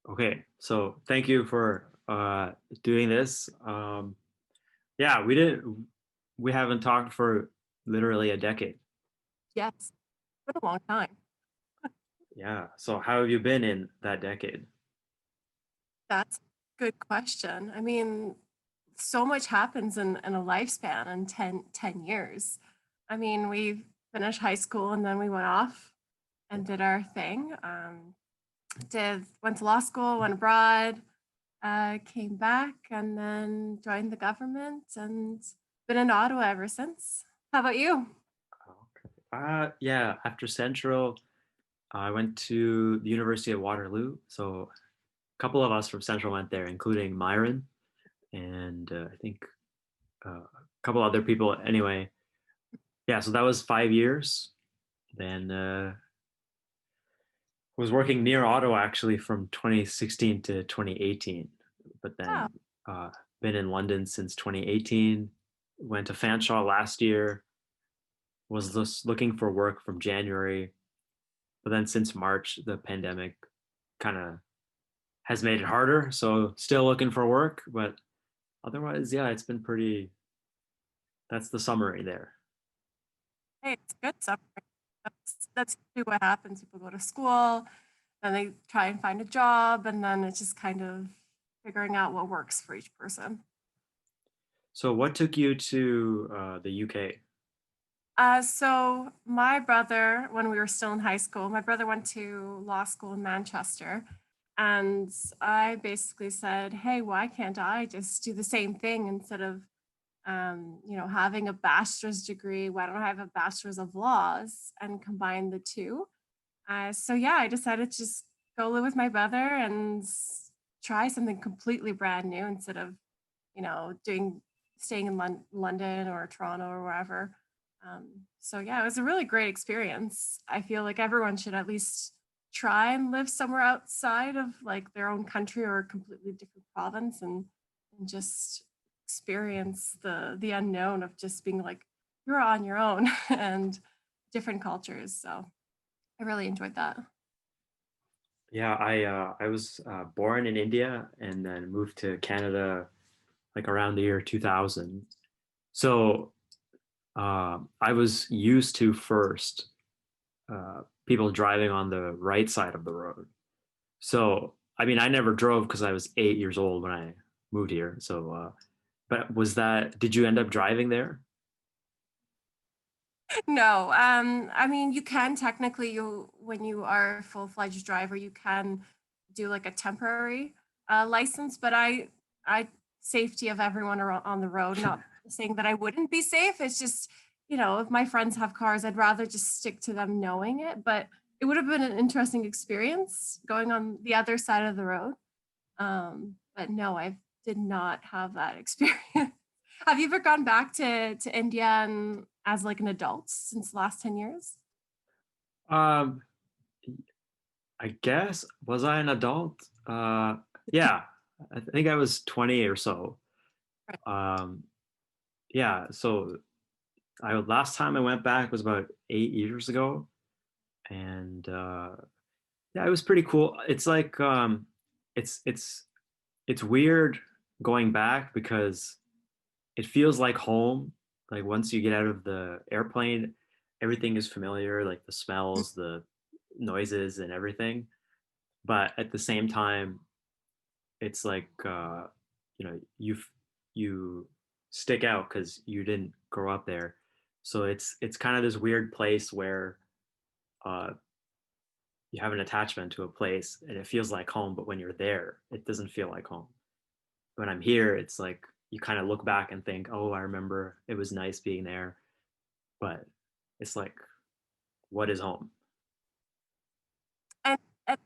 Okay, so thank you for doing this. Yeah, we haven't talked for literally a decade. Yes, been a long time. Yeah, so how have you been in that decade? That's a good question. I mean, so much happens in a lifespan in ten years. I mean, we finished high school and then we went off and did our thing. Went to law school, went abroad, came back, and then joined the government and been in Ottawa ever since. How about you? Okay. Yeah, after Central, I went to the University of Waterloo. So a couple of us from Central went there, including Myron and I think a couple other people. Anyway, yeah, so that was 5 years. Then was working near Ottawa actually from 2016 to 2018, but Wow. then uh, been in London since 2018. Went to Fanshawe last year. Was just looking for work from January, but then since March, the pandemic kind of has made it harder. So still looking for work, but otherwise, yeah, it's been pretty. That's the summary there. Hey, it's good suffering. That's usually what happens. People go to school, then they try and find a job, and then it's just kind of figuring out what works for each person. So what took you to the UK? So my brother, when we were still in high school, my brother went to law school in Manchester, and I basically said, "Hey, why can't I just do the same thing instead of, having a bachelor's degree? Why don't I have a bachelor's of laws and combine the two?" So yeah, I decided to just go live with my brother and try something completely brand new instead of, doing staying in London or Toronto or wherever. So yeah, it was a really great experience. I feel like everyone should at least try and live somewhere outside of like their own country or a completely different province and just experience the unknown of just being like you're on your own and different cultures. So I really enjoyed that. Yeah, I was born in India and then moved to Canada like around the year 2000. So I was used to first people driving on the right side of the road. So I mean, I never drove because I was 8 years old when I moved here. So, but was that? Did you end up driving there? No, I mean, you can technically, you when you are a full-fledged driver, you can do like a temporary license, but I safety of everyone on the road, not saying that I wouldn't be safe. It's just, if my friends have cars, I'd rather just stick to them knowing it. But it would have been an interesting experience going on the other side of the road. But no, I did not have that experience. Have you ever gone back to India and as like an adult since the last 10 years? Um, I guess was I an adult? Yeah, I think I was 20 or so. Right. Um, yeah, so I last time I went back was about 8 years ago, and yeah, it was pretty cool. It's like it's it's it's weird going back because it feels like home. Like once you get out of the airplane, everything is familiar, like the smells, the noises, and everything. But at the same time, it's like you stick out because you didn't grow up there. So it's kind of this weird place where uh, you have an attachment to a place and it feels like home, but when you're there, it doesn't feel like home. When I'm here, it's like you kind of look back and think, oh, I remember it was nice being there, but it's like, what is home? And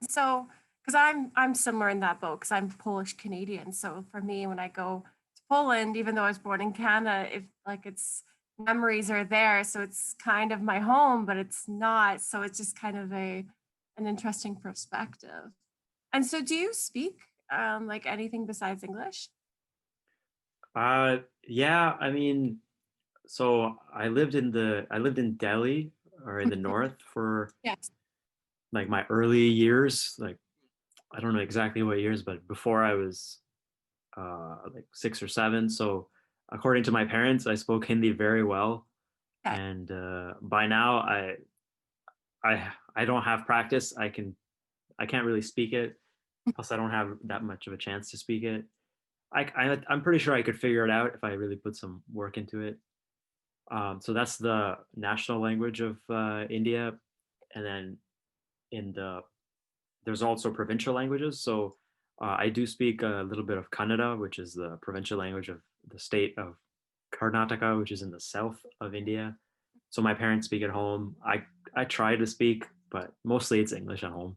so, because I'm similar in that boat, because I'm Polish Canadian. So for me, when I go to Poland, even though I was born in Canada, if like it's memories are there, so it's kind of my home, but it's not. So it's just kind of a an interesting perspective. And so, do you speak like anything besides English? Yeah, I mean, so I lived in Delhi or in the north for Yes. like my early years, like I don't know exactly what years, but before I was like 6 or 7. So according to my parents, I spoke Hindi very well, Okay. and by now I don't have practice. I can't really speak it. Plus, I don't have that much of a chance to speak it. I'm pretty sure I could figure it out if I really put some work into it. So that's the national language of India, and then in there's also provincial languages. So I do speak a little bit of Kannada, which is the provincial language of the state of Karnataka, which is in the south of India. So my parents speak at home. I try to speak, but mostly it's English at home.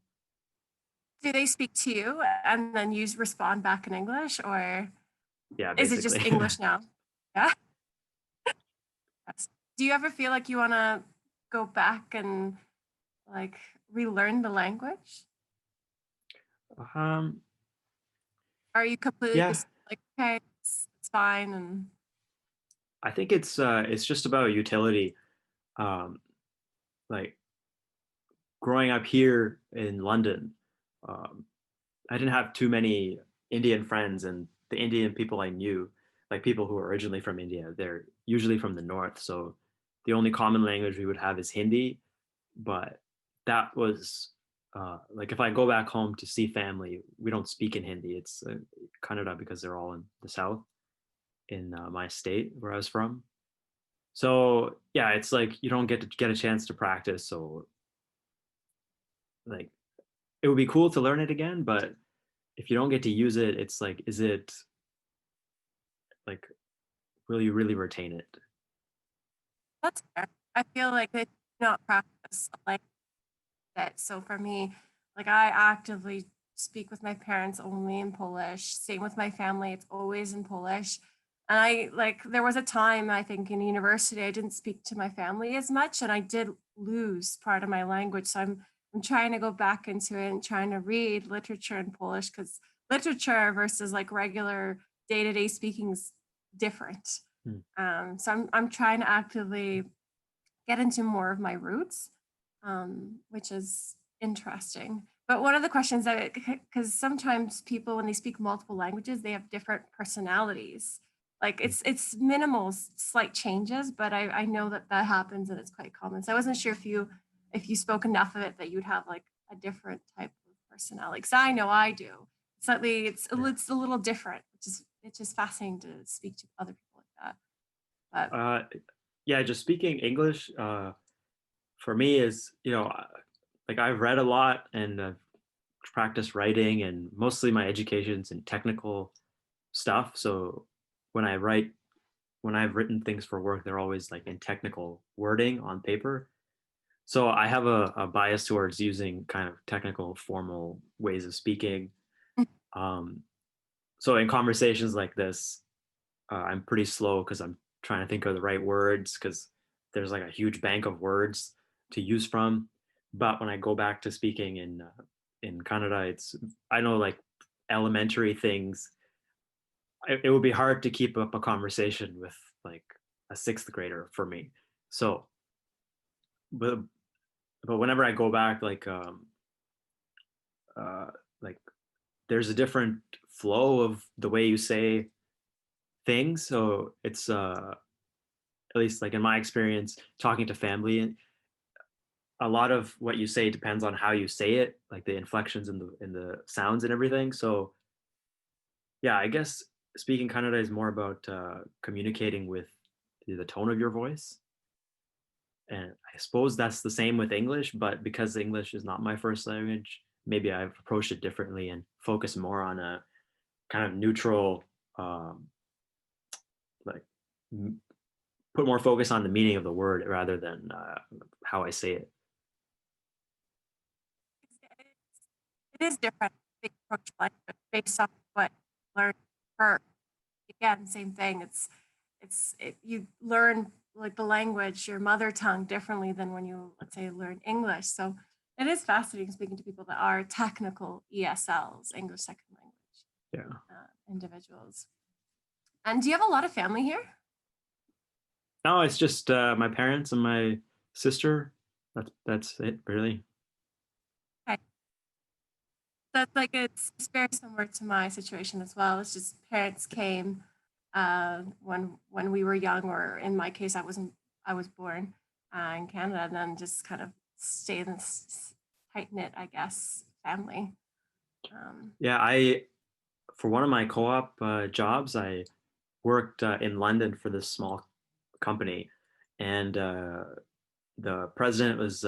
Do they speak to you and then you respond back in English, or Yeah, is it basically. just English now? Yeah. Yes. Do you ever feel like you want to go back and like relearn the language? um, Are you completely yeah, just like, okay, it's fine and I think it's just about utility. Um, like growing up here in London, um, I didn't have too many Indian friends, and the Indian people I knew, like people who are originally from India, they're usually from the north. So the only common language we would have is Hindi, but that was like if I go back home to see family, we don't speak in Hindi. It's Kannada because they're all in the south in my state where I was from. So yeah, it's like you don't get a chance to practice. So like it would be cool to learn it again, but if you don't get to use it, it's like, is it like, will you really retain it? that's fair. I feel like they do not practice like that. So for me, like I actively speak with my parents only in Polish. Same with my family, it's always in Polish. And I like there was a time I think in university I didn't speak to my family as much and I did lose part of my language. So I'm trying to go back into it and trying to read literature in Polish because literature versus like regular day-to-day speaking is different. Hmm. So I'm trying to actively get into more of my roots, which is interesting. But one of the questions that, because sometimes people, when they speak multiple languages, they have different personalities. Like it's minimal, slight changes, but I know that that happens and it's quite common. So I wasn't sure if you spoke enough of it that you'd have like a different type of personality. Because I know I do. Slightly, Yeah. it's a little different, which is it's just fascinating to speak to other people like that. But Uh, yeah, just speaking English for me is, like I've read a lot and I've practiced writing, and mostly my education's in technical stuff. So when I write, when I've written things for work, they're always like in technical wording on paper. So I have a bias towards using kind of technical, formal ways of speaking. Um, so in conversations like this, I'm pretty slow because I'm trying to think of the right words because there's like a huge bank of words to use from. But when I go back to speaking in Canada, it's I know like elementary things. It would be hard to keep up a conversation with like a sixth grader for me. So, but whenever I go back, uh, like there's a different flow of the way you say things. So it's at least like in my experience talking to family, a lot of what you say depends on how you say it, like the inflections and the sounds and everything. So yeah, I guess speaking Kannada is more about communicating with the tone of your voice, and I suppose that's the same with English, but because English is not my first language, maybe I've approached it differently and focused more on a kind of neutral, um, like put more focus on the meaning of the word rather than how I say it. it is different the approach language based on what you learn first. Again, same thing. You learn like the language, your mother tongue differently than when you let's say learn English. So it is fascinating speaking to people that are technical ESLs, English second language Yeah. individuals. And do you have a lot of family here? No, it's just my parents and my sister. That's it, really. Okay. That's like it's very similar to my situation as well. It's just parents came when we were young, or in my case, I was born in Canada, and then just kind of stayed in this tight knit, I guess, family. Um, Yeah, I for one of my co-op jobs, I worked in London for this small company, and the president was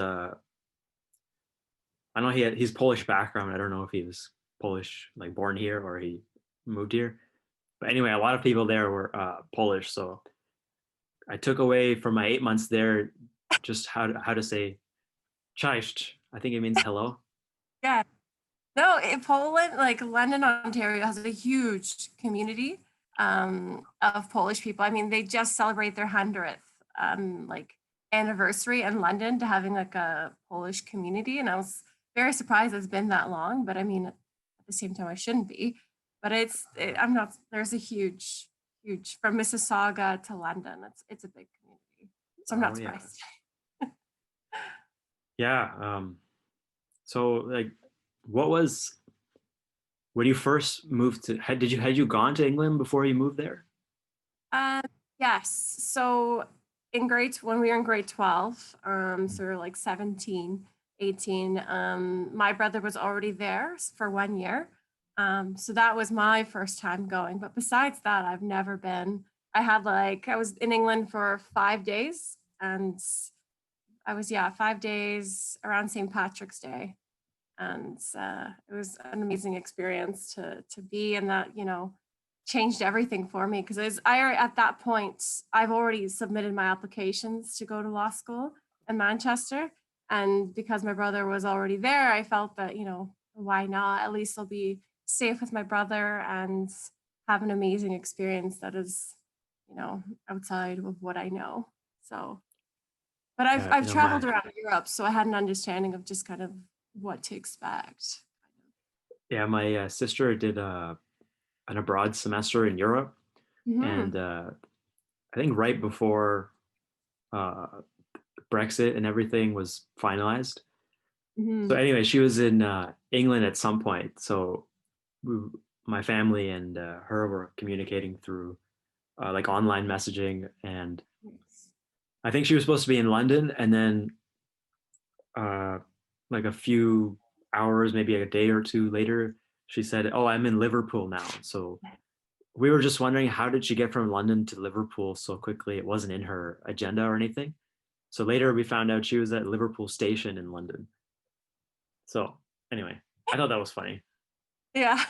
I know he's Polish background. I don't know if he was Polish, like born here, or he moved here. But anyway, a lot of people there were Polish, so I took away from my 8 months there just how to say cześć. I think it means hello. yeah, no, in Poland, like London, Ontario, has a huge community of Polish people. I mean, they just celebrate their 100th like anniversary in London to having like a Polish community, and I was very surprised it's been that long. But I mean, at the same time, I shouldn't be. But I'm not. There's a huge from Mississauga to London. It's a big community, so I'm Oh not yeah, surprised. yeah. So like, what was when you first moved to? Had you gone to England before you moved there? Um, yes. So when we were in grade 12, so we were like 17, 18, my brother was already there for 1 year. So that was my first time going. But besides that, I've never been. I was in England for 5 days, and I was, yeah, 5 days around St. Patrick's Day. And it was an amazing experience to be in that, changed everything for me, because at that point I've already submitted my applications to go to law school in Manchester, and because my brother was already there, I felt that, why not, at least I'll be safe with my brother and have an amazing experience that is, outside of what I know. So, but I've Yeah, I've traveled around Europe, so I had an understanding of just kind of what to expect. my sister did an abroad semester in Europe, and Mhm. I think right before uh, Brexit and everything was finalized. So Mhm. anyway, she was in England at some point. So we, my family and her were communicating through like online messaging, and Yes. I think she was supposed to be in London, and then uh, like a few hours, maybe a day or two later, she said, "Oh, I'm in Liverpool now." So we were just wondering how did she get from London to Liverpool so quickly? It wasn't in her agenda or anything. So later we found out she was at Liverpool Station in London. So anyway, I thought that was funny. Yeah.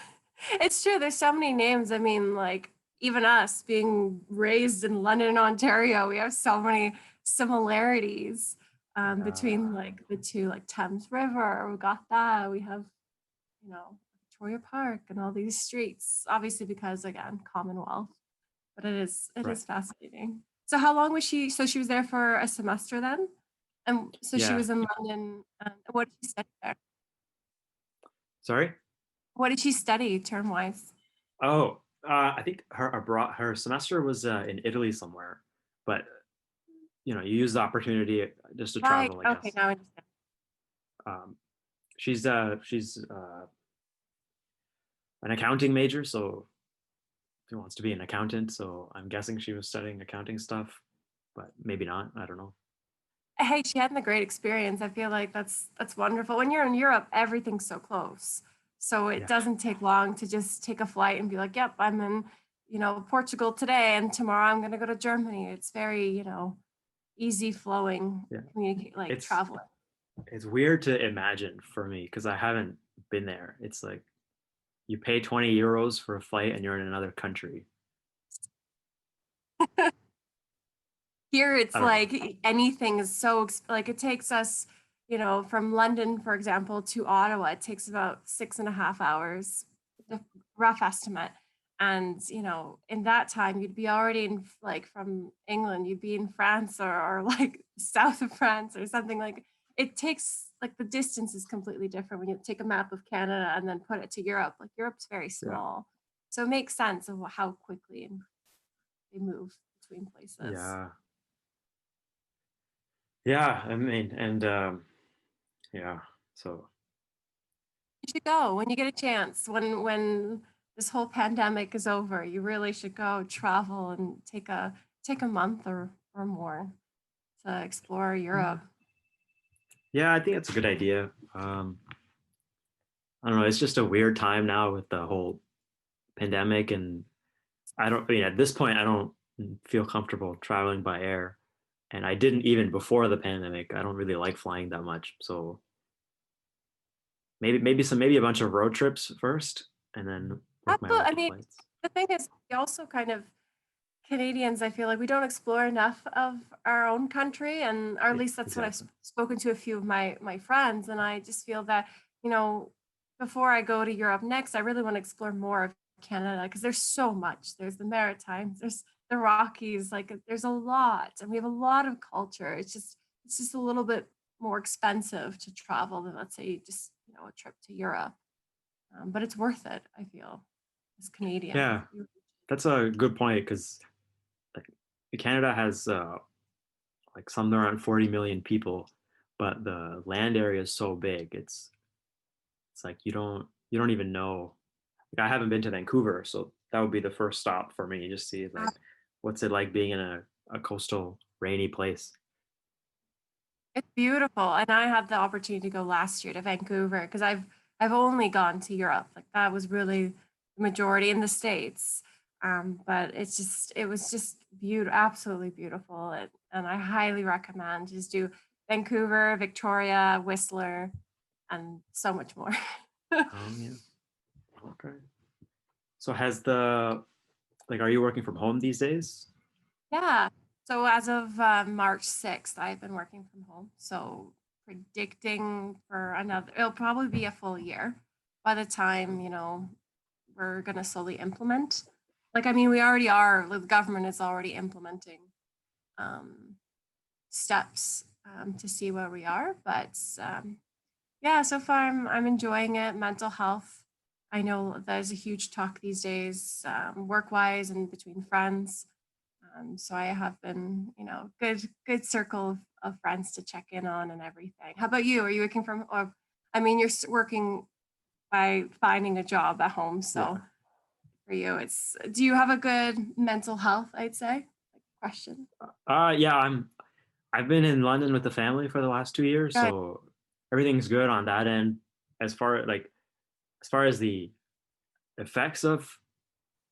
It's true. There's so many names. I mean, like, even us being raised in London, Ontario, we have so many similarities Yeah, between like the two, like Thames River. We got that. We have, Victoria Park and all these streets. Obviously, because again, Commonwealth. But it right. is fascinating. So how long was she? So she was there for a semester then, and so she Yeah. was in London. What did she study there? Sorry. What did she study term wise? Oh, I think her semester was in Italy somewhere, but you use the opportunity just to Right. travel, I Okay, guess. now I understand. Um, she's an accounting major, so she wants to be an accountant. So I'm guessing she was studying accounting stuff, but maybe not. I don't know. Hey, she had a great experience. I feel like that's wonderful. When you're in Europe, everything's so close, so it Yeah, doesn't take long to just take a flight and be like, "Yep, I'm in, Portugal today, and tomorrow I'm going to go to Germany." It's very, easy flowing yeah. communicate like It's traveling. it's weird to imagine for me because I haven't been there. It's like you pay 20 euros for a flight and you're in another country. Here, it's I don't know. like anything is like it takes us, from London, for example, to Ottawa. It takes about 6.5 hours, the rough estimate. And, in that time, you'd be already in, like, from England, you'd be in France, or like south of France or something. Like, it takes, like, the distance is completely different when you take a map of Canada and then put it to Europe. Like, Europe's very Yeah, small. So it makes sense of how quickly they move between places. yeah, yeah. I mean, and yeah. So should go when you get a chance. When this whole pandemic is over, you really should go travel and take a month or more to explore Yeah. Europe. Yeah, I think that's a good idea. I don't know. It's just a weird time now with the whole pandemic, and I mean, at this point, I don't feel comfortable traveling by air. And I didn't even before the pandemic. I don't really like flying that much. So maybe a bunch of road trips first, and then work my way Absolutely. up I to mean, flights. the thing is, we also kind of Canadians, I feel like we don't explore enough of our own country, and or at least that's what I've Exactly. spoken to a few of my friends, and I just feel that you know before I go to Europe next, I really want to explore more of Canada because there's so much. There's the Maritimes, there's the Rockies, like there's a lot, and we have a lot of culture. It's just a little bit more expensive to travel than let's say just a trip to Europe, but it's worth it. I feel as Canadians. Yeah, that's a good point because like Canada has like somewhere around 40 million people, but the land area is so big. It's like you don't even know. Like I haven't been to Vancouver, so that would be the first stop for me. Just see like what's it like being in a coastal rainy place. It's beautiful, and I had the opportunity to go last year to Vancouver because I've only gone to Europe. Like that was really the majority in the States. But it was just beautiful, absolutely beautiful, and I highly recommend just do Vancouver, Victoria, Whistler, and so much more. Oh yeah. Okay. So has the like are you working from home these days? Yeah. So as of March 6th, I've been working from home. So predicting for it'll probably be a full year by the time, we're going to slowly implement. Like, I mean, we already are, the government is already implementing um, steps to see where we are. But yeah, so far I'm enjoying it. Mental health. I know there's a huge talk these days, work wise and between friends. So I have been, good circle of friends to check in on and everything. How about you? Are you working from, or I mean, you're working by finding a job at home. So Yeah. for you, do you have a good mental health, I'd say? Question. Yeah, I've been in London with the family for the last 2 years, Good. so everything's good on that end. As far as the effects of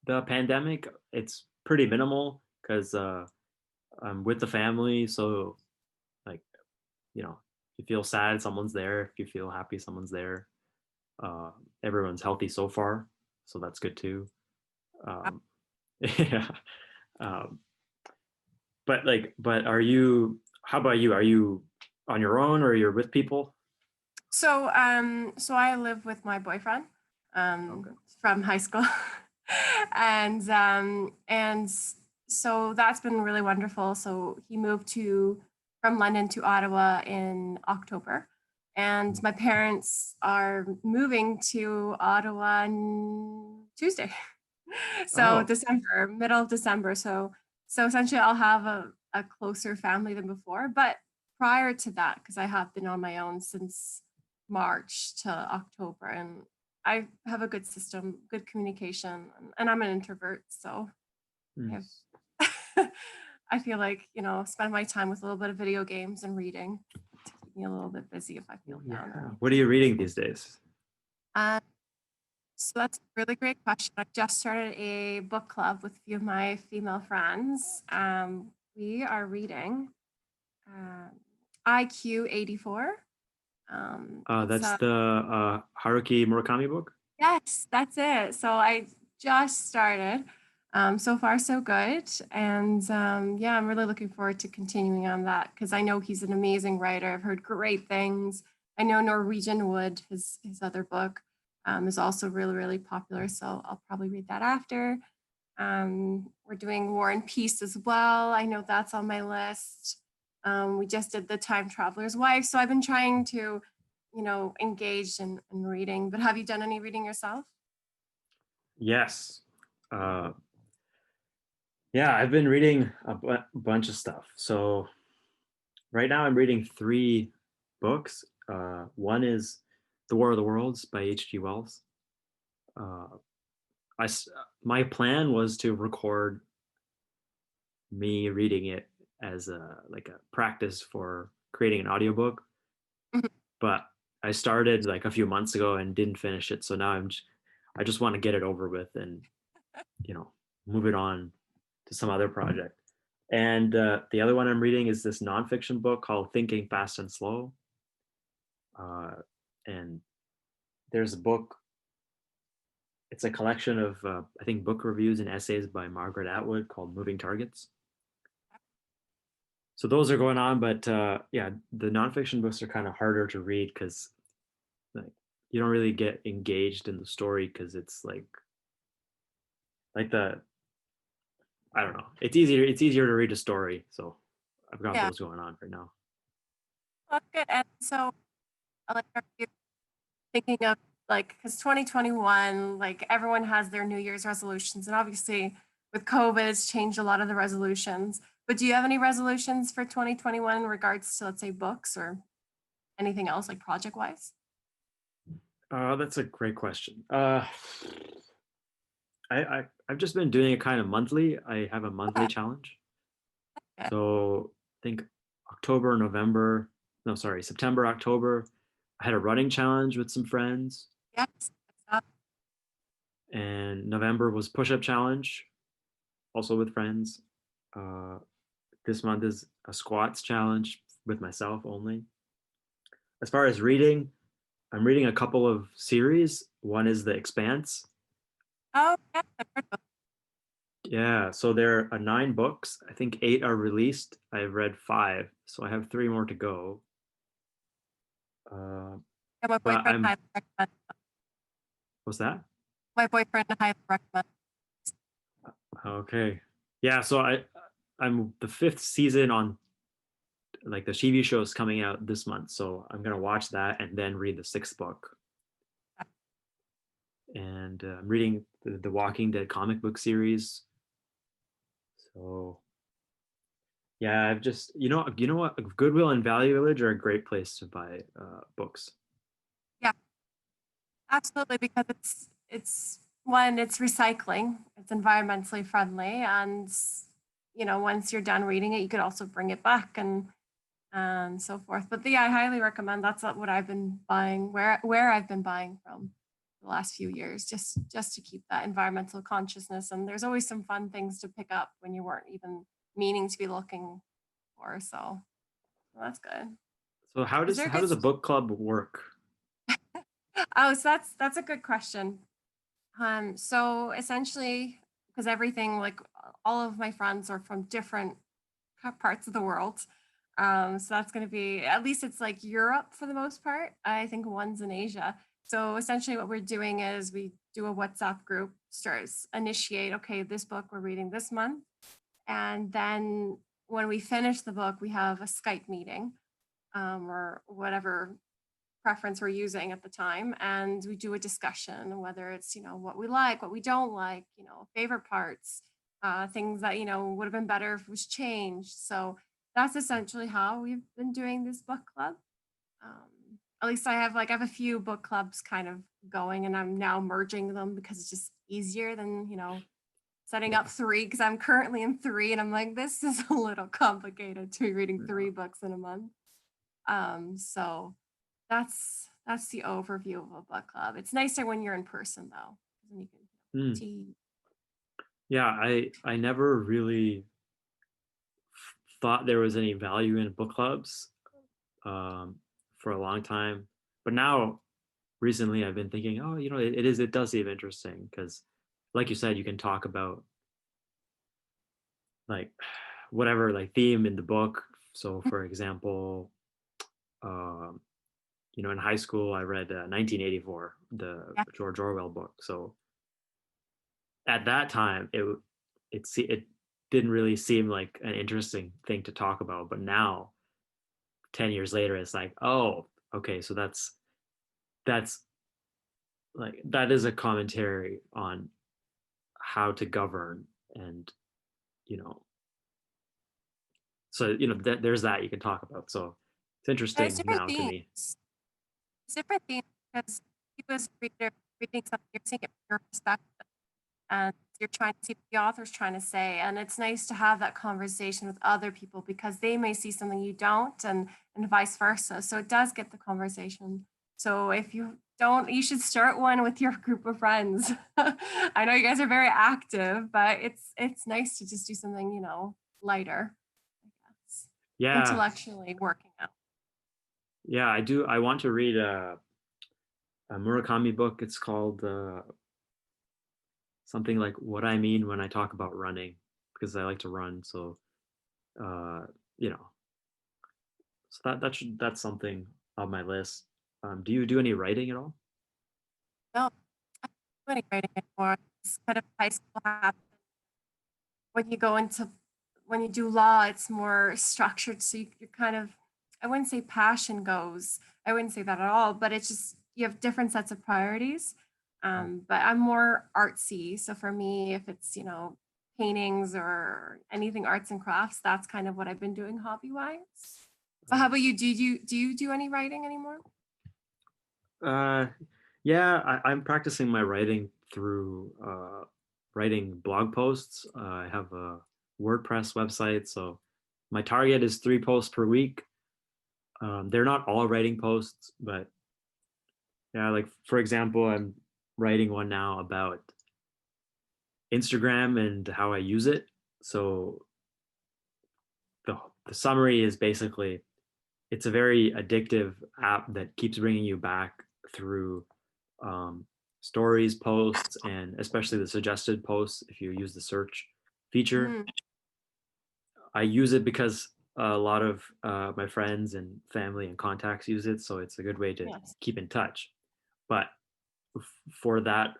the pandemic, it's pretty minimal because I'm with the family, so like if you feel sad, someone's there. If you feel happy, someone's there. Uh, Everyone's healthy so far, so that's good too. Um, yeah. Um, but are you? How about you? Are you on your own or you're with people? So I live with my boyfriend, Okay. from high school, and so that's been really wonderful. So he moved to from London to Ottawa in October, and my parents are moving to Ottawa on Tuesday. So Oh, December, middle of December. So essentially, I'll have a closer family than before, but prior to that, because I have been on my own since March to October, and I have a good system, good communication, and I'm an introvert, so I hmm. have I feel like, spend my time with a little bit of video games and reading to keep me a little bit busy if I feel down or Yeah. What are anything. you reading these days? Uh, so that's a really great question. I just started a book club with a few of my female friends. We are reading um, IQ 84. It's That's a the Haruki Murakami book. Yes, that's it. So I just started. So far, so good. And yeah, I'm really looking forward to continuing on that because I know he's an amazing writer. I've heard great things. I know Norwegian Wood, his other book, is also really, really popular. So I'll probably read that after. We're doing War and Peace as well. I know that's on my list. We just did The Time Traveler's Wife. So I've been trying to, engage in reading. But have you done any reading yourself? Yes. Uh, yeah, I've been reading a bunch of stuff. So right now I'm reading three books. One is The War of the Worlds by H.G. Wells. Uh, my plan was to record me reading it as a like a practice for creating an audiobook, Mhm. but I started like a few months ago and didn't finish it. So now I just want to get it over with and you know move it on to some other project. And the other one I'm reading is this nonfiction book called Thinking Fast and Slow. Uh, and there's a book. It's a collection of I think book reviews and essays by Margaret Atwood called Moving Targets. So those are going on, but yeah, the nonfiction books are kind of harder to read because like you don't really get engaged in the story because it's like the I don't know. It's easier to read a story. So I've got Yeah, those going on right now. well, that's good. And so, like, are you thinking of like because 2021, like everyone has their New Year's resolutions, and obviously with COVID, it's changed a lot of the resolutions. But do you have any resolutions for 2021 in regards to, let's say, books or anything else, like project wise? That's a great question. I've just been doing it kind of monthly. I have a monthly Okay, challenge. good. So I think October, November, no, sorry, September, October, I had a running challenge with some friends, Yes. Good stuff. and November was push-up challenge, also with friends. Uh, this month is a squats challenge with myself only. As far as reading, I'm reading a couple of series. One is The Expanse. Oh, yeah, I've heard of Yeah, so there are 9 books. I think 8 are released. I've read 5, so I have 3 more to go. Uh, yeah, my but boyfriend highly recommends. what's that? My boyfriend highly recommends. Okay. Yeah, so I'm the 5th season on like the TV show is coming out this month, so I'm gonna watch that and then read the 6th book. And I'm reading the Walking Dead comic book series. So yeah, I've just you know what, Goodwill and Value Village are a great place to buy books. Yeah, absolutely, because it's one, it's recycling, it's environmentally friendly, and once you're done reading it, you could also bring it back and so forth. But yeah, I highly recommend. That's what I've been buying, where I've been buying from the last few years, just to keep that environmental consciousness. And there's always some fun things to pick up when you weren't even meaning to be looking for. So that's good. So how Is does there a how good? does a book club work? Oh, so that's a good question. So essentially, because everything, like all of my friends are from different parts of the world. So that's going to be, at least it's like Europe for the most part. I think one's in Asia. So essentially, what we're doing is we do a WhatsApp group, starts initiate, okay, this book we're reading this month. And then when we finish the book, we have a Skype meeting, or whatever preference we're using at the time, and we do a discussion, whether it's what we like, what we don't like, favorite parts, things that would have been better if it was changed. So that's essentially how we've been doing this book club. At least I have a few book clubs kind of going, and I'm now merging them because it's just easier than setting up three, because I'm currently in three, and I'm like, this is a little complicated to be reading Yeah. 3 books in a month. So that's the overview of a book club. It's nicer when you're in person though, 'cause then you can Hmm. tea. Yeah, I never really thought there was any value in book clubs um, for a long time, but now recently I've been thinking, oh, it does seem interesting because, like you said, you can talk about like whatever like theme in the book. So, for example, um, in high school I read 1984, the Yeah, George Orwell book. So at that time, it didn't really seem like an interesting thing to talk about, but now 10 years later, it's like, oh, okay, so that's like that is a commentary on how to govern and you know so there's that you can talk about, so it's there's interesting different now to me. themes. There's different themes. because reading something, you're seeing it from your perspective, and you're trying to see what the author's trying to say. And it's nice to have that conversation with other people because they may see something you don't, and vice versa. So it does get the conversation. So if you don't, you should start one with your group of friends. I know you guys are very active, but it's nice to just do something, lighter, I guess. Yeah, Intellectually working out. yeah, I do. I want to read a Murakami book. It's called something like "What I Mean When I Talk About Running," because I like to run. So, uh, you know, so that's something on my list. Do you do any writing at all? No, I don't do any writing anymore. It's kind of high school habit. When you go into when you do law, it's more structured. So you're kind of, I wouldn't say passion goes. I wouldn't say that at all. But it's just you have different sets of priorities. Mm. But I'm more artsy. So for me, if it's paintings or anything arts and crafts, that's kind of what I've been doing hobby wise. So how about you? Do you do any writing anymore? Uh, yeah, I'm practicing my writing through writing blog posts. I have a WordPress website, so my target is 3 posts per week. They're not all writing posts, but yeah, like for example, I'm writing one now about Instagram and how I use it. So the the summary is basically it's a very addictive app that keeps bringing you back through um, stories, posts, and especially the suggested posts if you use the search feature. Hmm. I use it because a lot of my friends and family and contacts use it, so it's a good way to Yes. keep in touch. But for that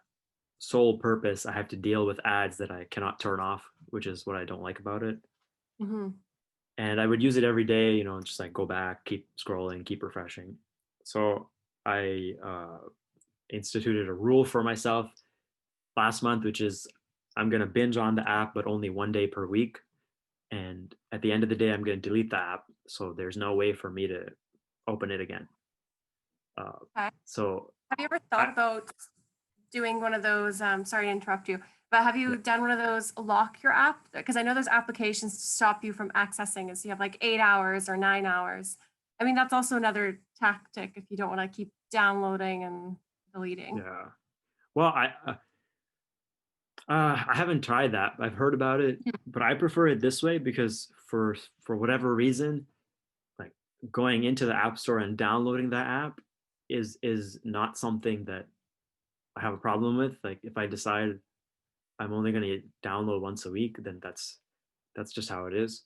sole purpose, I have to deal with ads that I cannot turn off, which is what I don't like about it. Hmm. And I would use it every day, just like go back, keep scrolling, keep refreshing. So I instituted a rule for myself last month, which is I'm going to binge on the app, but only one day per week. And at the end of the day, I'm going to delete the app. So there's no way for me to open it again. Uh, Okay. so Have you ever I, thought about doing one of those? Sorry to interrupt you, but have yeah, you done one of those lock your app? Because I know there's applications to stop you from accessing it. So you have like 8 hours or 9 hours. I mean, that's also another tactic if you don't want to keep downloading and deleting. yeah. Well, I haven't tried that. I've heard about it, Mhm. but I prefer it this way because for whatever reason, like going into the app store and downloading that app is not something that I have a problem with. Like if I decide I'm only going to download once a week, then that's just how it is.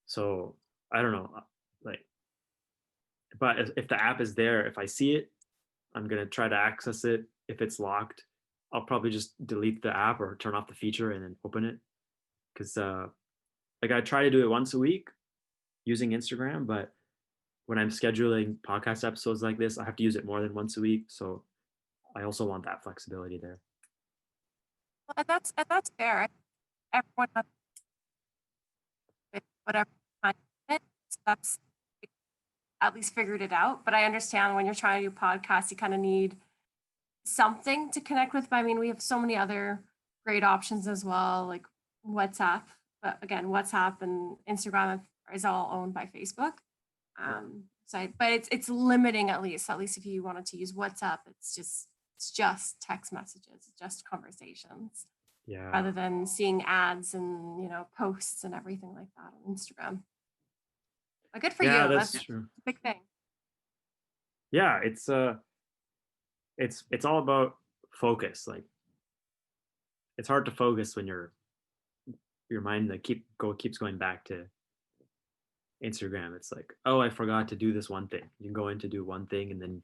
So I don't know, like, but if the app is there, if I see it, I'm going to try to access it. If it's locked, I'll probably just delete the app or turn off the feature and then open it. Because like I try to do it once a week using Instagram, but when I'm scheduling podcast episodes like this, I have to use it more than once a week. So I also want that flexibility there. Well, and that's fair. Everyone has whatever time limit, so that's at least figured it out. But I understand when you're trying to do podcasts, you kind of need something to connect with. But I mean, we have so many other great options as well, like WhatsApp. But again, WhatsApp and Instagram is all owned by Facebook. Yeah. But it's limiting at least. At least if you wanted to use WhatsApp, it's just text messages, it's just conversations, Yeah. rather than seeing ads and posts and everything like that on Instagram. But good for Yeah, you. that's That's true. a big thing. Yeah, it's all about focus. Like it's hard to focus when your mind like keeps going back to Instagram. It's like, oh, I forgot to do this one thing. You go in to do one thing and then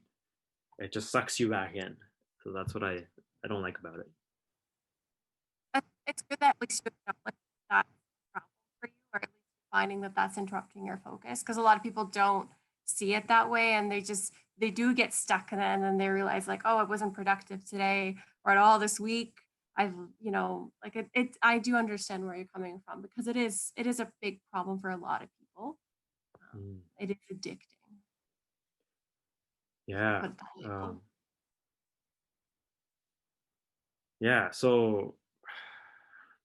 it just sucks you back in. So that's what I don't like about it. But it's good that at least you acknowledge that problem for you, or at least finding that that's interrupting your focus. Because a lot of people don't see it that way, and they do get stuck in it, and then they realize like, oh, I wasn't productive today or at all this week. I've like it. I do understand where you're coming from because it is a big problem for a lot of people. Mm. It is addicting. Yeah. Put it that way. Um, yeah. So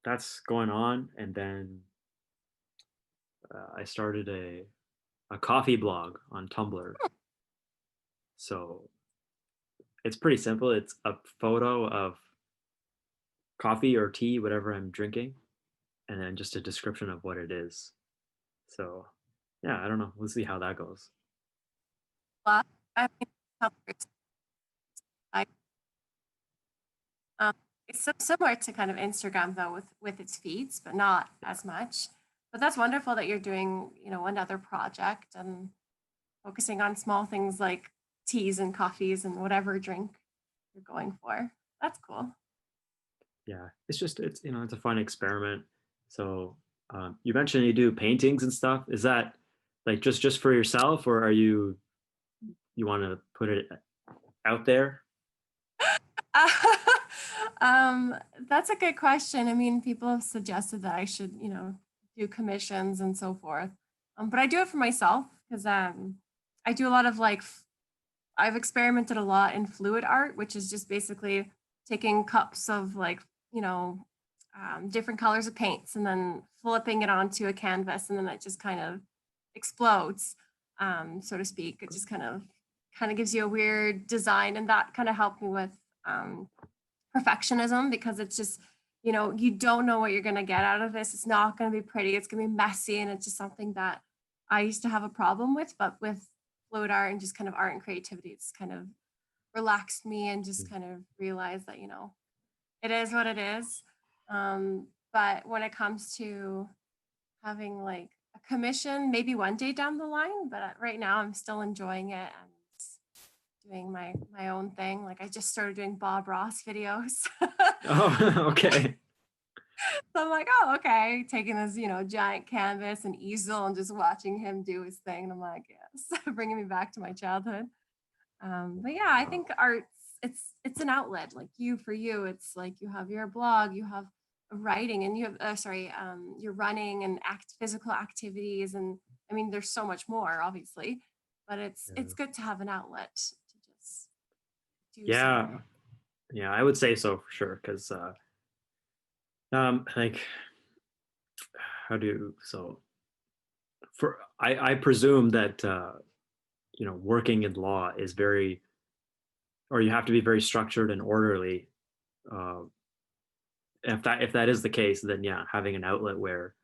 that's going on, and then I started a coffee blog on Tumblr. So it's pretty simple. It's a photo of coffee or tea, whatever I'm drinking, and then just a description of what it is. So yeah, I don't know. We'll see how that goes. But I mean, I, um, it's similar to kind of Instagram though with its feeds, but not as much. But that's wonderful that you're doing, another project and focusing on small things like teas and coffees and whatever drink you're going for. That's cool. Yeah, it's it's a fun experiment. So you mentioned you do paintings and stuff. Is that like just for yourself, or are you want to put it out there? um, that's a good question. I mean, people have suggested that I should, do commissions and so forth. But I do it for myself because I do a lot of I've experimented a lot in fluid art, which is just basically taking cups of different colors of paints and then flipping it onto a canvas, and then it just kind of explodes, so to speak. It just kind of gives you a weird design, and that kind of helped me with um, perfectionism because it's just you don't know what you're going to get out of this. It's not going to be pretty. It's going to be messy, and it's just something that I used to have a problem with, but with fluid art and just kind of art and creativity, it's kind of relaxed me and just kind of realized that it is what it is. But when it comes to having like a commission, maybe one day down the line, but right now I'm still enjoying it and doing my own thing. Like I just started doing Bob Ross videos. Oh, okay. So I'm like, oh, okay, taking this, giant canvas and easel and just watching him do his thing. And I'm like, yes, bringing me back to my childhood. But yeah, I think art's it's an outlet. Like for you, it's like you have your blog, you have writing, and you have you're running and physical activities, and I mean, there's so much more, obviously, but it's Yeah. good to have an outlet to just do Yeah, something. yeah, I would say so for sure. Because like how do so for I presume that working in law is very, or you have to be very structured and orderly. Uh, if that is the case, then yeah, having an outlet where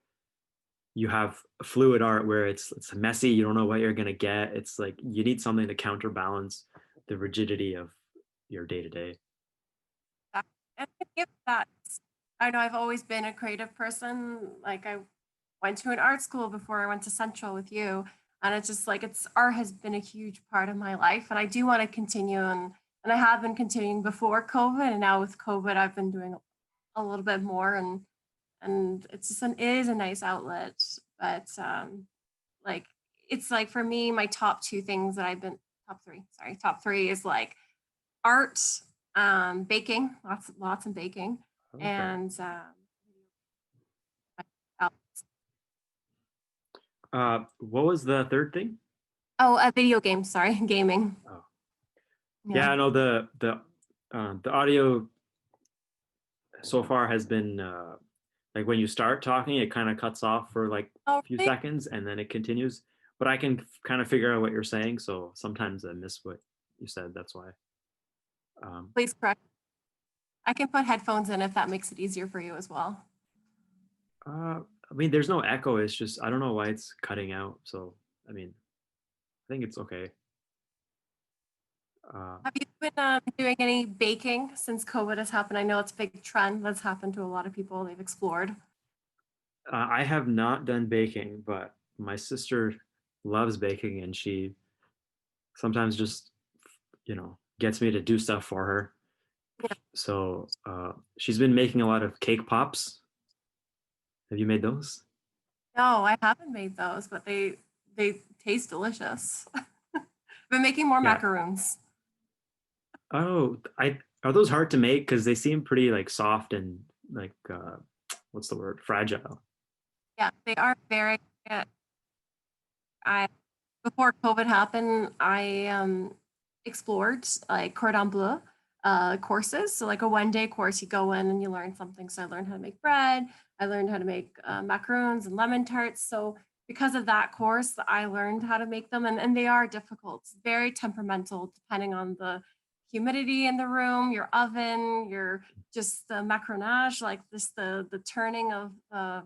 you have fluid art where it's messy, you don't know what you're gonna get. It's like you need something to counterbalance the rigidity of your day to day. And I think that I know I've always been a creative person. Like I went to an art school before I went to Central with you, and it's just like it's art has been a huge part of my life, and I do want to continue, and I have been continuing before COVID, and now with COVID, I've been doing a little bit more, and it is a nice outlet, but like it's like for me, my top two things that I've been top three is like art, baking, lots of baking, Okay. and What was the third thing? video games. Sorry, gaming. Oh, Yeah. yeah, no, the audio so far has been like when you start talking, it kind of cuts off for like Oh, a few really? seconds and then it continues. But I can kind of figure out what you're saying, so sometimes I miss what you said. That's why. Um, Please correct. I can put headphones in if that makes it easier for you as well. I mean, there's no echo. It's just I don't know why it's cutting out. So I mean, I think it's okay. Uh, Have you been doing any baking since COVID has happened? I know it's a big trend that's happened to a lot of people. They've explored. I have not done baking, but my sister loves baking, and she sometimes just gets me to do stuff for her. Yeah. So she's been making a lot of cake pops. Have you made those? No, I haven't made those, but they taste delicious. Been making more Yeah. macaroons. Oh, I are those hard to make because they seem pretty like soft and like what's the word? Fragile. Yeah, they are very. I before COVID happened, I explored like cordon bleu courses. So like a 1 day course, you go in and you learn something. So I learned how to make bread. I learned how to make macaroons and lemon tarts. So because of that course, I learned how to make them, and they are difficult. It's very temperamental, depending on the humidity in the room, your oven, your just the macaronage, like this the turning of the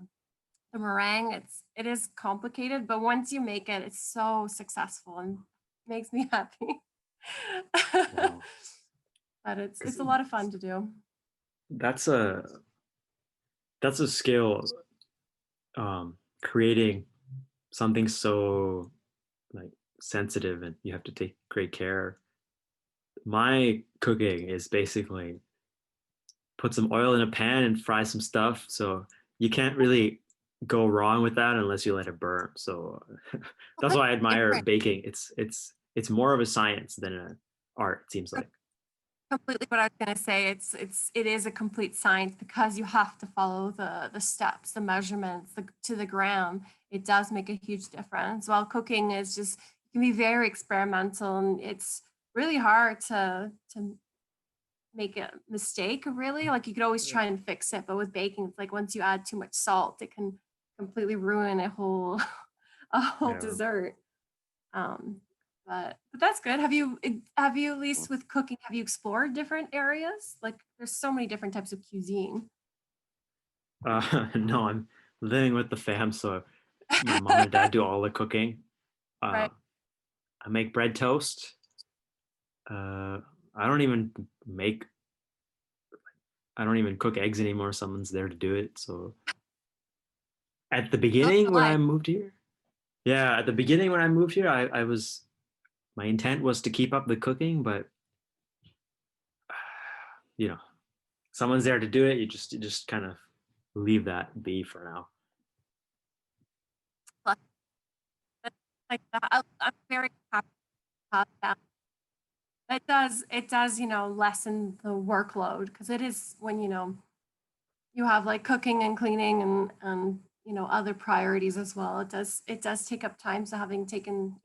meringue. It is complicated, but once you make it, it's so successful and makes me happy. Wow. But it's 'Cause a lot of fun to do. that's a that's a skill, creating something so like sensitive and you have to take great care. My cooking is basically put some oil in a pan and fry some stuff. So you can't really go wrong with that unless you let it burn. So that's why I Completely admire different. baking. It's more of a science than an art, it seems like. Completely what I was gonna say. It is a complete science because you have to follow the steps, the measurements, to the gram. It does make a huge difference. While cooking is just can be very experimental, and it's really hard to make a mistake. Really, like you could always try and fix it, but with baking, it's like once you add too much salt, it can completely ruin a whole a whole Yeah. dessert. Um, but that's good. Have you at least with cooking, have you explored different areas? Like there's so many different types of cuisine. No, I'm living with the fam, so my mom and dad do all the cooking. Uh, Right. I make bread toast. Uh, I don't even make I don't even cook eggs anymore. Someone's there to do it. So at the How's beginning the when life? I moved here, yeah, at the beginning when I moved here, I was my intent was to keep up the cooking, but you know, someone's there to do it. You just kind of leave that be for now. Like like that. I'm very happy about that. It does, lessen the workload because it is when, you have like cooking and cleaning and other priorities as well. It does take up time. So having taken,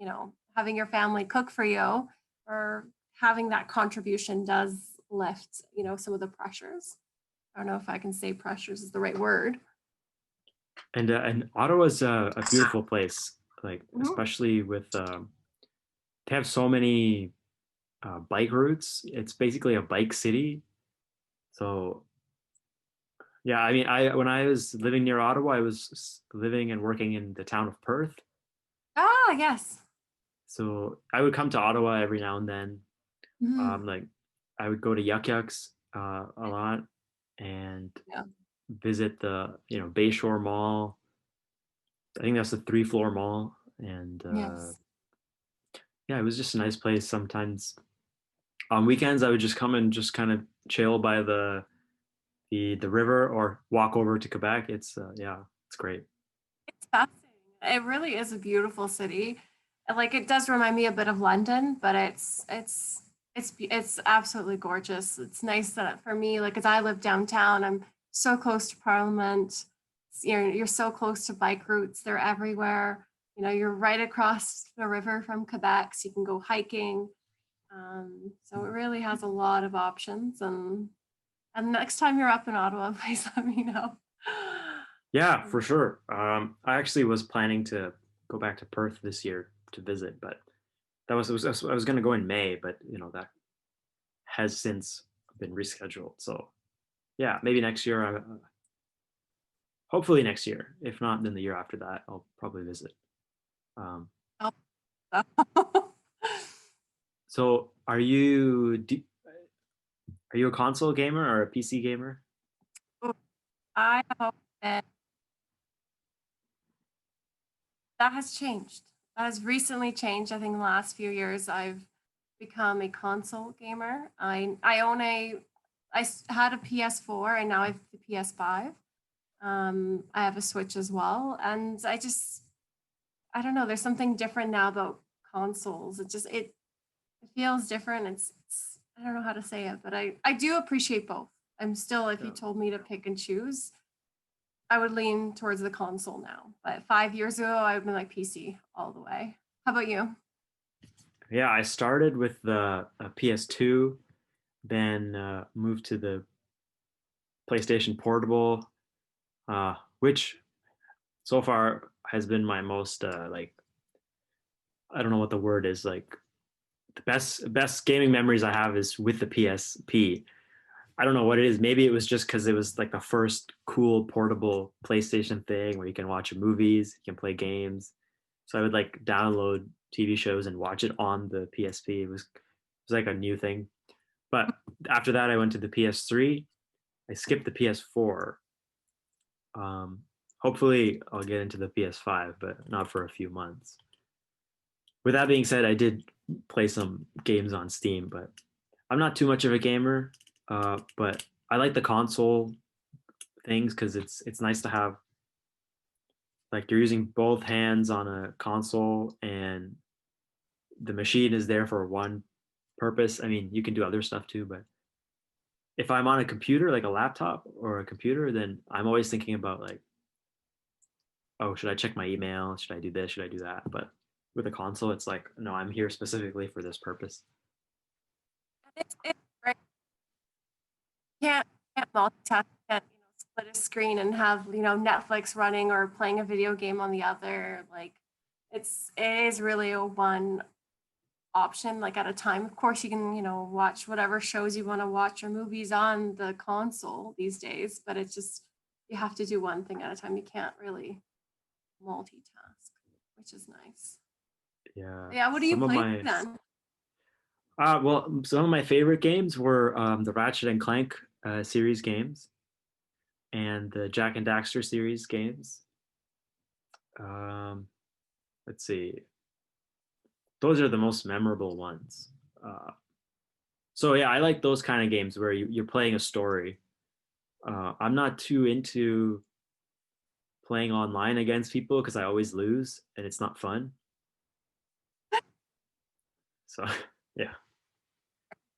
having your family cook for you or having that contribution does lift, some of the pressures. I don't know if I can say pressures is the right word. And Ottawa's a beautiful place, like Mhm. especially with they have so many bike routes. It's basically a bike city. So yeah, I mean, I when I was living near Ottawa, I was living and working in the town of Perth. Ah, yes. So I would come to Ottawa every now and then. Mhm. Like I would go to Yuck Yucks a lot and Yeah. visit the Bayshore Mall. I think that's a three-floor mall, and Yes. yeah, it was just a nice place. Sometimes on weekends, I would just come and just kind of chill by the river or walk over to Quebec. It's yeah, it's great. It's fascinating. It really is a beautiful city. And, like it does remind me a bit of London, but it's absolutely gorgeous. It's nice that for me, like as I live downtown, I'm so close to Parliament. You're so close to bike routes. They're everywhere. You're right across the river from Quebec, so you can go hiking. So it really has a lot of options. And next time you're up in Ottawa, please let me know. Yeah, for sure. I actually was planning to go back to Perth this year to visit, but I was going to go in May, but that has since been rescheduled. So yeah, maybe next year. Hopefully next year. If not, then the year after that, I'll probably visit. Um, so are you a console gamer or a PC gamer? I hope that that has changed. That has recently changed. I think in the last few years, I've become a console gamer. Had a PS4 and now I have the PS5. I have a Switch as well, and I don't know. There's something different now about consoles. It feels different. It's I don't know how to say it, but I do appreciate both. I'm still, if you Yeah. told me to pick and choose, I would lean towards the console now. But 5 years ago, I would be like PC all the way. How about you? Yeah, I started with the PS2, then moved to the PlayStation Portable, which so far has been my most like I don't know what the word is like the best gaming memories I have is with the PSP. I don't know what it is. Maybe it was just because it was like the first cool portable PlayStation thing where you can watch movies, you can play games. So I would like download TV shows and watch it on the PSP. It was like a new thing. But after that, I went to the PS3. I skipped the PS4. Um, Hopefully, I'll get into the PS5, but not for a few months. With that being said, I did play some games on Steam, but I'm not too much of a gamer. But I like the console things because it's nice to have like you're using both hands on a console and the machine is there for one purpose. I mean, you can do other stuff too, but if I'm on a computer, like a laptop or a computer, then I'm always thinking about like, oh, should I check my email? Should I do this? Should I do that? But with a console, it's like, no, I'm here specifically for this purpose. It's great. Can't multitask, can't, split a screen and have, Netflix running or playing a video game on the other. Like it is really a one option, like at a time. Of course you can, watch whatever shows you want to watch or movies on the console these days, but it's just you have to do one thing at a time. You can't really multitask, which is nice. Yeah. Yeah, what do you Some of play my then? well, some of my favorite games were the Ratchet and Clank series games and the Jack and Daxter series games. Um, let's see, those are the most memorable ones. Uh, so yeah, I like those kind of games where you're playing a story. I'm not too into playing online against people because I always lose and it's not fun. So yeah.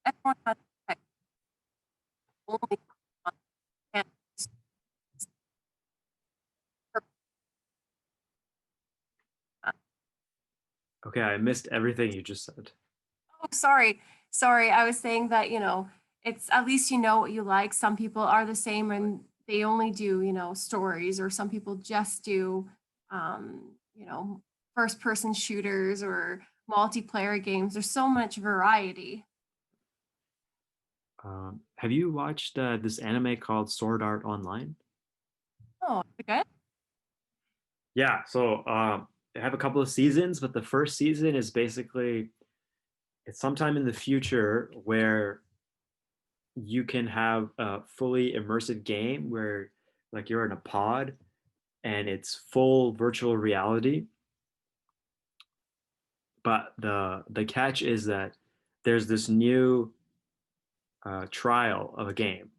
Everyone has like, only one hand. Okay, I missed everything you just said. Oh, sorry. Sorry. I was saying that, it's at least you know what you like. Some people are the same and they only do, stories, or some people just do, first person shooters or multiplayer games. There's so much variety. Have you watched this anime called Sword Art Online? Oh, good. Yeah, so I have a couple of seasons, but the first season is basically it's sometime in the future where you can have a fully immersive game where like you're in a pod and it's full virtual reality. But the catch is that there's this new trial of a game,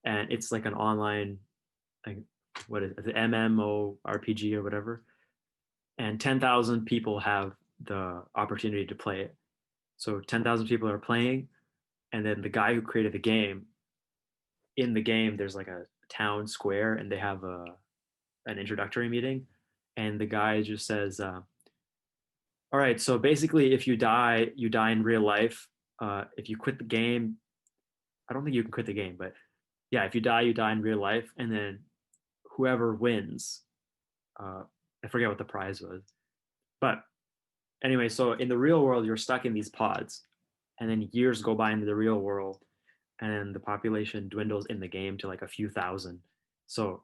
and it's like an online like what is it, the MMORPG or whatever, and 10,000 people have the opportunity to play it. So 10,000 people are playing, and then the guy who created the game, in the game, there's like a town square, and they have an introductory meeting, and the guy just says, "All right, so basically, if you die in real life. If you quit the game, I don't think you can quit the game, but yeah, if you die in real life, and then whoever wins, uh, I forget what the prize was, but anyway, so in the real world, you're stuck in these pods, and then years go by into the real world, and the population dwindles in the game to like a few thousand. So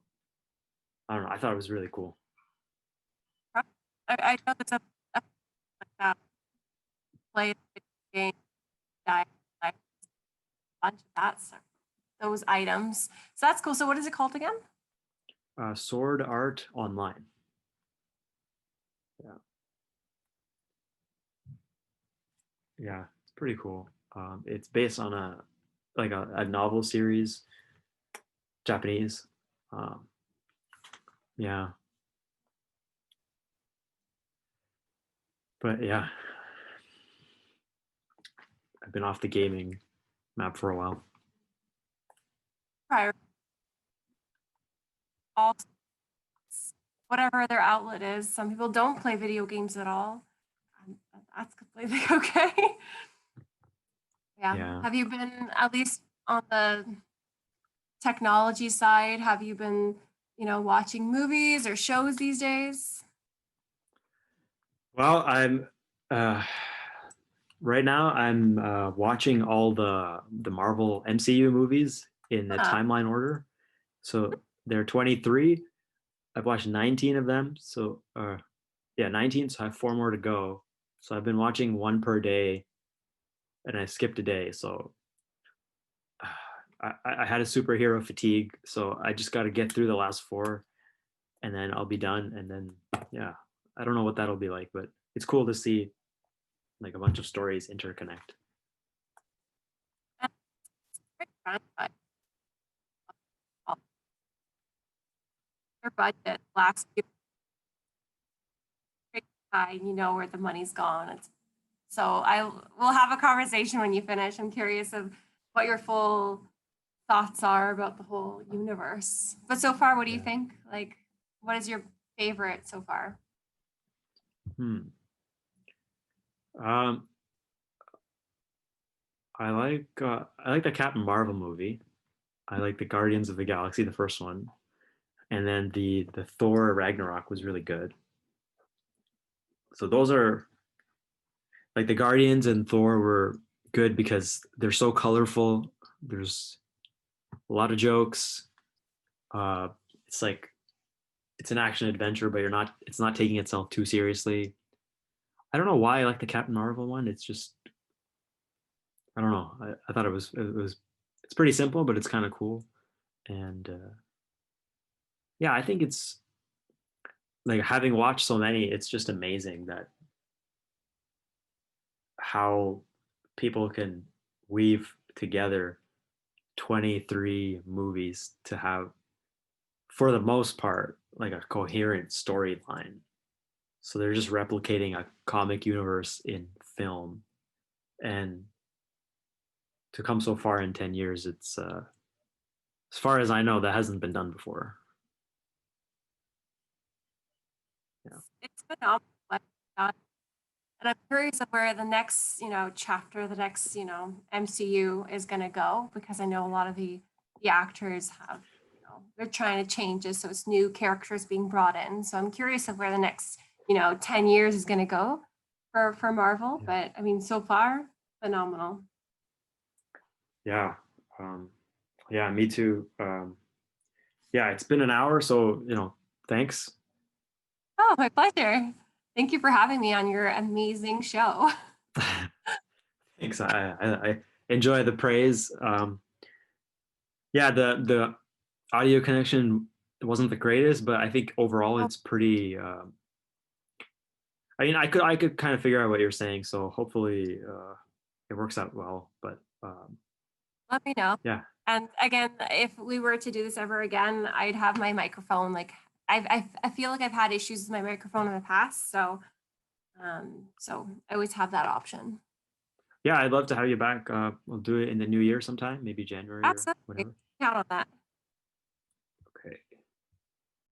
I don't know. I thought it was really cool. I know there's a like that play the game, die, like a bunch of that stuff, those items. So that's cool. So what is it called again? Sword Art Online. Yeah, yeah, it's pretty cool. It's based on a novel series, Japanese. Um, yeah, but yeah, I've been off the gaming map for a while. Prior, all whatever their outlet is. Some people don't play video games at all. That's completely okay. Yeah. Yeah. Have you been at least on the technology side? Have you been, watching movies or shows these days? Well, I'm uh, right now. I'm watching all the Marvel MCU movies in the Huh. timeline order. So there are 23. I've watched 19 of them. So yeah, 19. So I have four more to go. So I've been watching one per day, and I skipped a day. So I had a superhero fatigue. So I just got to get through the last four, and then I'll be done. And then yeah, I don't know what that'll be like, but it's cool to see like a bunch of stories interconnect. That's pretty fun, but your budget last year pretty high, and you know where the money's gone. So I will have a conversation when you finish. I'm curious of what your full thoughts are about the whole universe. But so far, what do you Yeah. think? Like, what is your favorite so far? Hmm. Um, I like the Captain Marvel movie. I like the Guardians of the Galaxy, the first one, and then the Thor Ragnarok was really good. So those are like the Guardians and Thor were good because they're so colorful. There's a lot of jokes. Uh, it's like it's an action adventure, but you're not. It's not taking itself too seriously. I don't know why I like the Captain Marvel one. It's just I don't know. I thought it was it's pretty simple, but it's kind of cool. And yeah, I think it's like having watched so many, it's just amazing that how people can weave together 23 movies to have, for the most part, like a coherent storyline. So they're just replicating a comic universe in film. And to come so far in 10 years, it's, as far as I know, that hasn't been done before. Yeah. It's phenomenal. Like, uh, And I'm curious of where the next, chapter, the next, MCU is going to go because I know a lot of the actors have, they're trying to change it so it's new characters being brought in. So I'm curious of where the next, 10 years is going to go for Marvel. Yeah. But I mean, so far, phenomenal. Yeah. Um, yeah, me too. Yeah, it's been an hour, so thanks. Oh, my pleasure. Thank you for having me on your amazing show. Thanks. I enjoy the praise. Yeah, the audio connection wasn't the greatest, but I think overall Oh, it's pretty. I mean, I could kind of figure out what you're saying, so hopefully it works out well. But let me know. yeah, And again, if we were to do this ever again, I'd have my microphone. Like I feel like I've had issues with my microphone in the past, so I always have that option. yeah, I'd love to have you back. We'll do it in the new year sometime, maybe January or Absolutely, whatever. count on that.